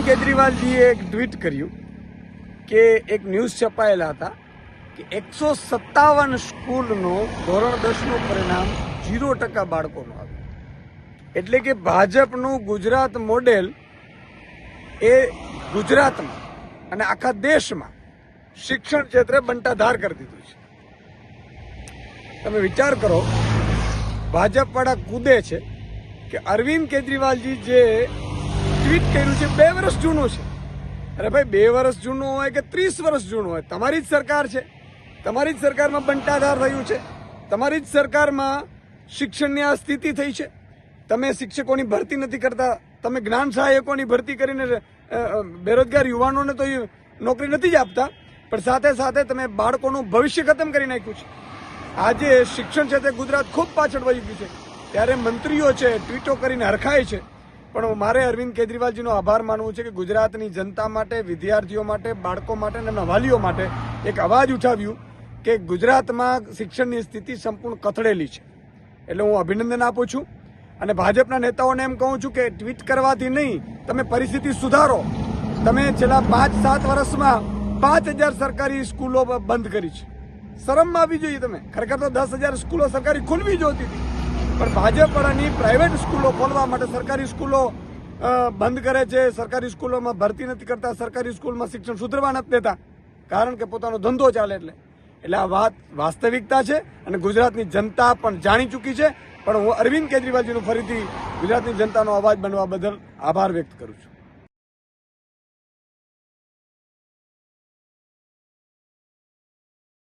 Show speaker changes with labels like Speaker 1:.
Speaker 1: કેજરીવાલજીએ એક ટ્વીટ કર્યું કે એક ન્યૂઝ છપાયેલા હતા કે 157 સ્કૂલનો ધોરણ 10નું પરિણામ 0% બાળકોનું આવ્યું. એટલે કે ભાજપનું ગુજરાત મોડેલ એ ગુજરાતમાં અને આખા દેશમાં શિક્ષણ ક્ષેત્રે બંટાધાર કરી દીધું છે. તમે વિચાર કરો, ભાજપવાળા કૂદે છે કે અરવિંદ કેજરીવાલજી જે ટ્વીટ કર્યું છે 2 વર્ષ જૂનું છે. અરે ભાઈ, 2 વર્ષ જૂનું હોય કે 30 વર્ષ જૂનું હોય, તમારી જ સરકાર છે, તમારી જ સરકારમાં બંટાધાર થયું છે, તમારી જ સરકારમાં શિક્ષણની આ સ્થિતિ થઈ છે. તમે શિક્ષકોની ભરતી નથી કરતા, તમે જ્ઞાન સહાયકોની ભરતી કરીને બેરોજગાર યુવાનોને તો નોકરી નથી જ આપતા, પણ સાથે સાથે તમે બાળકોનું ભવિષ્ય ખતમ કરી નાખ્યું છે. આજે શિક્ષણ ક્ષેત્રે ગુજરાત ખૂબ પાછળ વહી ગયું છે. ત્યારે મંત્રીઓ છે ટ્વીટો કરીને હરખાય છે, પણ મારે અરવિંદ કેજરીવાલજીનો આભાર માનવું છે કે ગુજરાતની જનતા માટે, વિદ્યાર્થીઓ માટે, બાળકો માટે અને એમના વાલીઓ માટે એક અવાજ ઉઠાવ્યું કે ગુજરાતમાં શિક્ષણની સ્થિતિ સંપૂર્ણ કથળેલી છે. એટલે હું અભિનંદન આપું છું અને ભાજપના નેતાઓને એમ કહું છું કે ટ્વીટ કરવાથી નહીં, તમે પરિસ્થિતિ સુધારો. તમે છેલ્લા 5-7 વર્ષમાં 5000 સરકારી સ્કૂલો બંધ કરી છે. શરમ આવી જોઈએ. તમે ખરેખર તો 10,000 સ્કૂલો સરકારી ખોલવી જોતી હતી, પણ ભાજપવાળાની પ્રાઇવેટ સ્કૂલો ખોલવા માટે સરકારી સ્કૂલો બંધ કરે છે, સરકારી સ્કૂલોમાં ભરતી નથી કરતા, સરકારી સ્કૂલમાં શિક્ષણ સુધરવા નથી દેતા, કારણ કે પોતાનો ધંધો ચાલે. એટલે આ વાત વાસ્તવિકતા છે અને ગુજરાતની જનતા પણ જાણી ચૂકી છે. પણ હું અરવિંદ કેજરીવાલજીનું ફરીથી ગુજરાતની જનતાનો અવાજ બનવા બદલ આભાર વ્યક્ત કરું છું.